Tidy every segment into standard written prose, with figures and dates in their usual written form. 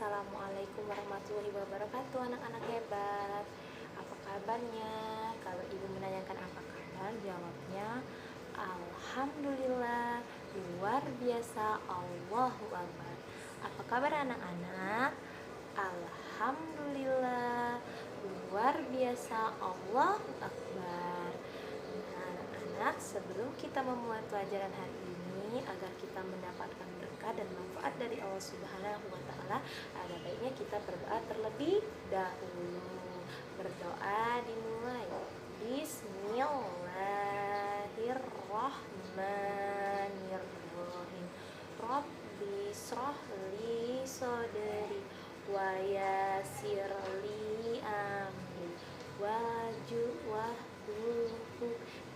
Assalamualaikum warahmatullahi wabarakatuh, anak-anak hebat. Apa kabarnya? Kalau ibu menanyakan apa kabar, jawabnya Alhamdulillah, luar biasa, Allahu Akbar. Apa kabar anak-anak? Alhamdulillah, luar biasa, Allahu Akbar. Nah, anak-anak, sebelum kita memulai pelajaran hari ini agar kita mendapatkan berkah dan manfaat dari Allah Subhanahu wa taala, ada baiknya kita berdoa terlebih dahulu. Berdoa dimulai. Bismillahirrahmanirrahim. Rabbi shrah li sadri wa yassir li amri wahdlul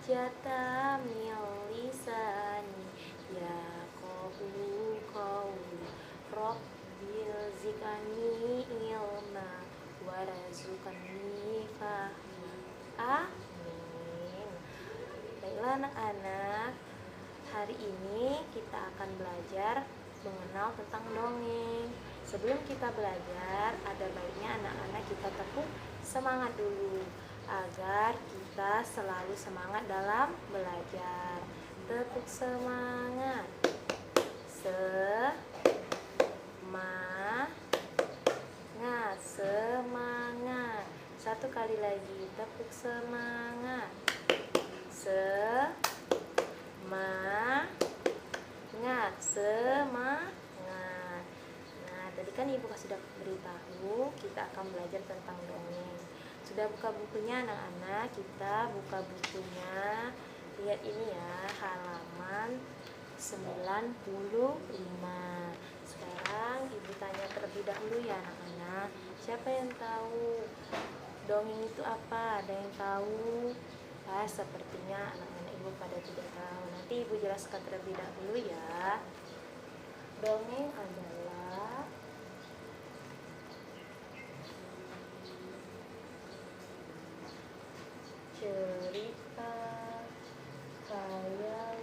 jata min lisani yaqulu qawli rabbil zikani ilma warzuqni fahma. Amin. Baiklah anak-anak, hari ini kita akan belajar mengenal tentang dongeng. Sebelum kita belajar, ada baiknya anak-anak kita tepuk semangat dulu agar kita selalu semangat dalam belajar. Tepuk semangat. Semangat. Satu kali lagi, tepuk semangat. Semangat. Nah, tadi kan ibu sudah beritahu kita akan belajar tentang dongeng. Sudah buka bukunya anak-anak? Kita buka bukunya. Lihat ini ya, halaman 95. Sekarang ibu tanya terlebih dahulu ya anak-anak. Siapa yang tahu dongeng itu apa? Ada yang tahu? Sepertinya anak-anak ibu pada tidak tahu. Nanti ibu jelaskan terlebih dahulu ya. Dongeng adalah cerita khayalan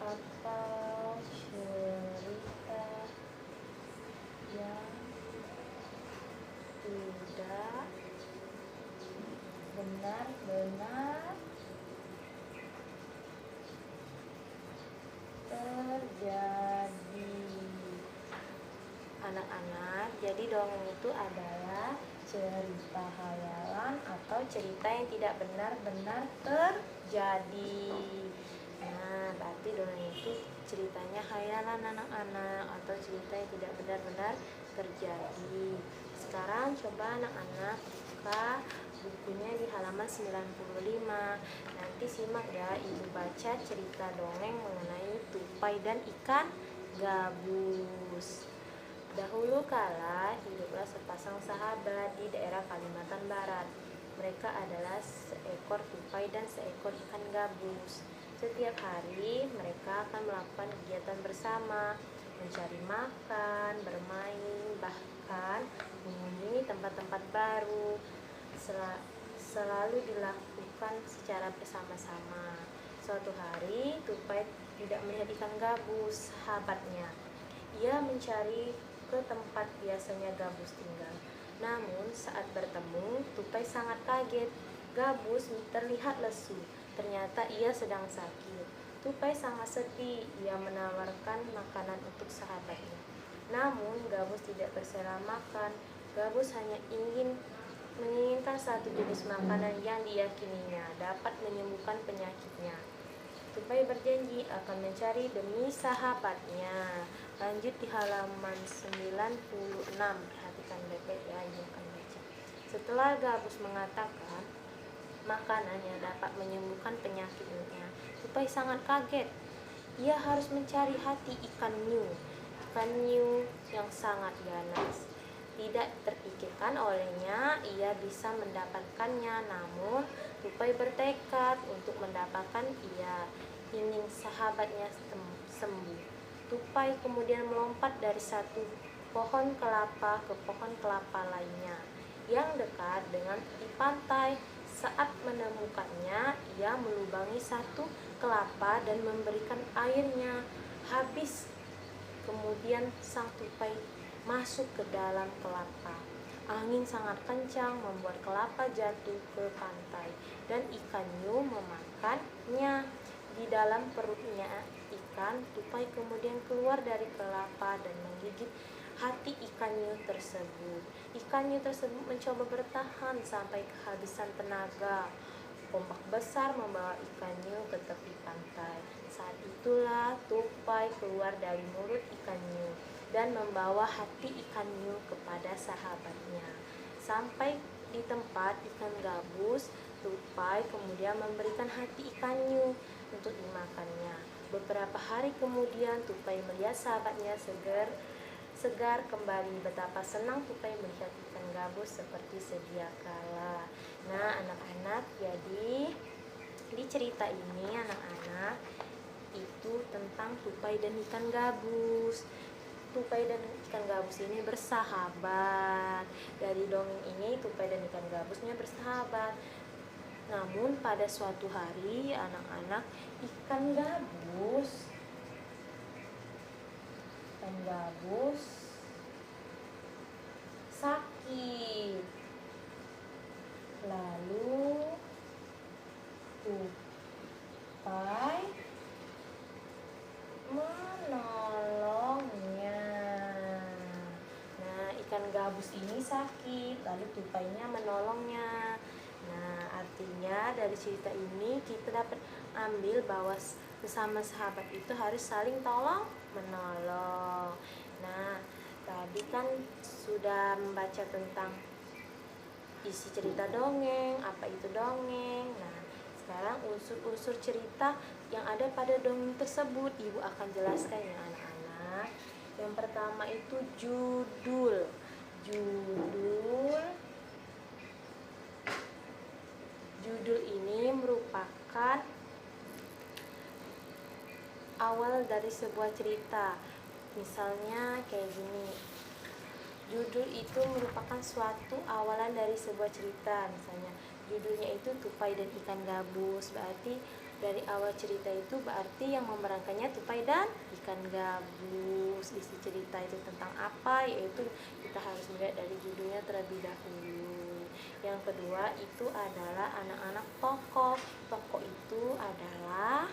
atau cerita yang tidak benar-benar terjadi. Anak-anak, jadi dongeng itu adalah cerita khayalan atau cerita yang tidak benar-benar terjadi. Nah, berarti dongeng itu ceritanya khayalan anak-anak atau cerita yang tidak benar-benar terjadi. Sekarang coba anak-anak buka bukunya di halaman 95. Nanti simak ya, ibu baca cerita dongeng mengenai tupai dan ikan gabus. Dahulu kala hiduplah sepasang sahabat di daerah Kalimantan Barat. Mereka adalah seekor tupai dan seekor ikan gabus. Setiap hari mereka akan melakukan kegiatan bersama, mencari makan, bermain, bahkan mengunjungi tempat-tempat baru. Selalu dilakukan secara bersama-sama. Suatu hari tupai tidak melihat ikan gabus, sahabatnya. Ia mencari ke tempat biasanya gabus tinggal. Namun saat bertemu, tupai sangat kaget. Gabus terlihat lesu. Ternyata ia sedang sakit. Tupai sangat sedih. Ia menawarkan makanan untuk sahabatnya. Namun gabus tidak berselera makan. Gabus hanya menginginkan satu jenis makanan yang diyakininya dapat menyembuhkan penyakitnya. Tupai berjanji akan mencari demi sahabatnya. Lanjut di halaman 96. Perhatikan baik-baik ya, ibu akan baca. Setelah gabus mengatakan makanan yang dapat menyembuhkan penyakitnya, tupai sangat kaget. Ia harus mencari hati ikan hiu yang sangat ganas. Tidak terpikirkan olehnya ia bisa mendapatkannya, namun tupai bertekad untuk mendapatkan ia ingin sahabatnya sembuh. Tupai kemudian melompat dari satu pohon kelapa ke pohon kelapa lainnya yang dekat dengan tepi pantai. Saat menemukannya, ia melubangi satu kelapa dan memberikan airnya. Habis kemudian sang tupai masuk ke dalam kelapa. Angin sangat kencang membuat kelapa jatuh ke pantai dan ikan hiu memakannya. Di dalam perutnya ikan, tupai kemudian keluar dari kelapa dan menggigit hati ikan hiu tersebut. Ikan hiu tersebut mencoba bertahan sampai kehabisan tenaga. Ombak besar membawa ikan hiu ke tepi pantai. Saat itulah tupai keluar dari mulut ikan hiu dan membawa hati ikan hiu kepada sahabatnya. Sampai di tempat ikan gabus, tupai kemudian memberikan hati ikan hiu untuk dimakannya. Beberapa hari kemudian tupai melihat sahabatnya segar kembali. Betapa senang tupai melihat ikan gabus seperti sedia kala. Nah, anak-anak, jadi di cerita ini anak-anak itu tentang tupai dan ikan gabus. Tupai dan ikan gabus ini bersahabat. Dari dongeng ini tupai dan ikan gabusnya bersahabat. Namun pada suatu hari anak-anak, ikan gabus sakit. Lalu tupai menolongnya. Nah, ikan gabus ini sakit, lalu tupainya menolongnya. Nah, artinya dari cerita ini kita dapat ambil bahwa sesama sahabat itu harus saling tolong menolong. Nah, tadi kan sudah membaca tentang isi cerita dongeng, apa itu dongeng. Nah, sekarang unsur-unsur cerita yang ada pada dongeng tersebut Ibu akan jelaskan ya anak-anak. Yang pertama itu judul. Judul ini merupakan awal dari sebuah cerita. Misalnya kayak gini. Judul itu merupakan suatu awalan dari sebuah cerita. Misalnya judulnya itu Tupai dan Ikan Gabus. Berarti dari awal cerita itu berarti yang memerankannya tupai dan ikan gabus. Isi cerita itu tentang apa? Yaitu kita harus melihat dari judulnya terlebih dahulu. Yang kedua itu adalah anak-anak tokoh. Tokoh itu adalah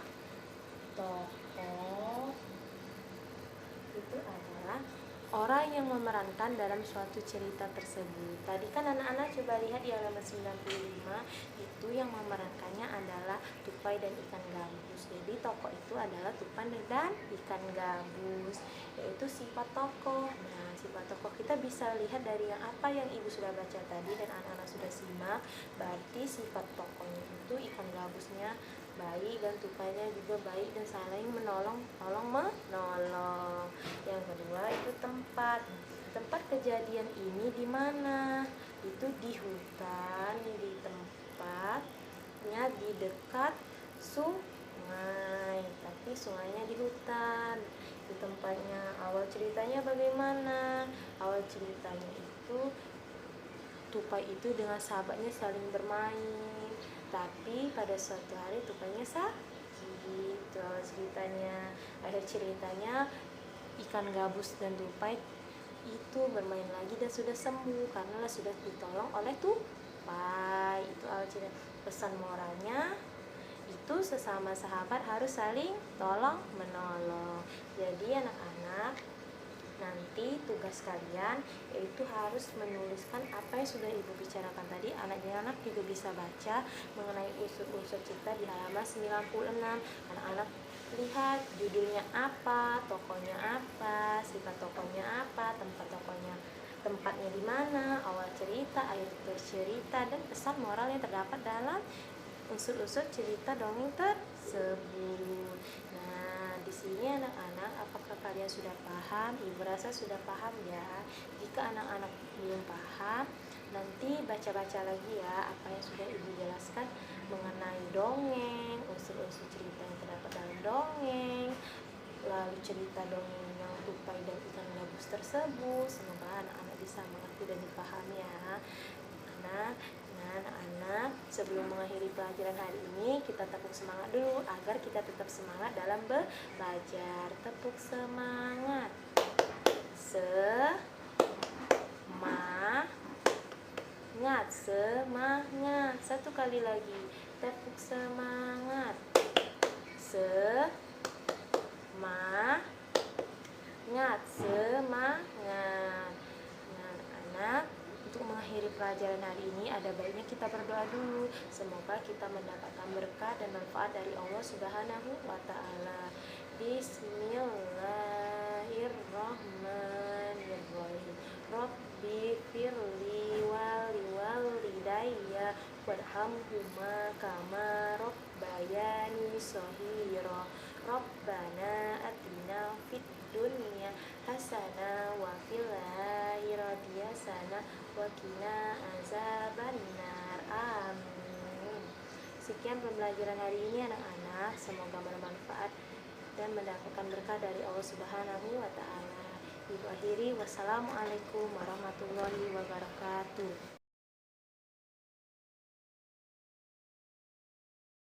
orang yang memerankan dalam suatu cerita tersebut. Tadi kan anak-anak coba lihat di halaman 95, itu yang memerankannya adalah tupai dan ikan gabus. Jadi tokoh itu adalah tupai dan ikan gabus, yaitu sifat tokoh. Nah, sifat tokoh kita bisa lihat dari yang apa yang Ibu sudah baca tadi dan anak-anak sudah simak. Berarti sifat tokohnya itu ikan gabusnya baik dan tupainya juga baik dan saling menolong. Yang kedua itu tempat kejadian ini di mana? Itu di hutan, di tempatnya di dekat sungai, tapi sungainya di hutan. Di tempatnya awal ceritanya bagaimana? Awal ceritanya itu tupai itu dengan sahabatnya saling bermain, tapi pada suatu hari tupainya sakit. Itu awal ceritanya. Akhir ceritanya ikan gabus dan tupai itu bermain lagi dan sudah sembuh karena sudah ditolong oleh tupai. Itu awal cerita. Pesan moralnya itu sesama sahabat harus saling tolong menolong. Jadi anak-anak, nanti tugas kalian yaitu harus menuliskan apa yang sudah Ibu bicarakan tadi. Anak-anak juga bisa baca mengenai unsur-unsur cerita di halaman 96. Anak-anak lihat judulnya apa, tokohnya apa, sifat tokohnya apa, tempatnya di mana, awal cerita, akhir cerita, dan pesan moral yang terdapat dalam unsur-unsur cerita dongeng tersebut. Nah, di sini anak-anak, apakah kalian sudah paham? Ibu rasa sudah paham ya. Jika anak-anak belum paham, nanti baca-baca lagi ya apa yang sudah Ibu jelaskan mengenai dongeng, unsur-unsur cerita yang terdapat dalam dongeng, lalu cerita dongeng yang tupai dan ikan gabus tersebut. Semoga anak-anak bisa mengerti dan dipahami ya. Nah, anak-anak, sebelum sebelum mengakhiri pelajaran hari ini, kita tepuk semangat dulu agar kita tetap semangat dalam belajar. Tepuk semangat. Semangat. Satu kali lagi. Tepuk semangat. Semangat. Anak-anak, untuk mengakhiri pelajaran hari ini ada baiknya kita berdoa dulu. Semoga kita mendapatkan berkah dan manfaat dari Allah Subhanahu wa taala. Bismillahirrahmanirrahim. Rabbi firli walidayya warhamhuma kama rabbayani shaghira. Rabbana atina fid dunya hasanah wa fil akhirati hasanah wa qina azabannar. Amin. Sekian pembelajaran hari ini anak-anak, semoga bermanfaat dan mendapatkan berkah dari Allah Subhanahu wa taala. Ibu akhiri, wassalamualaikum warahmatullahi wabarakatuh.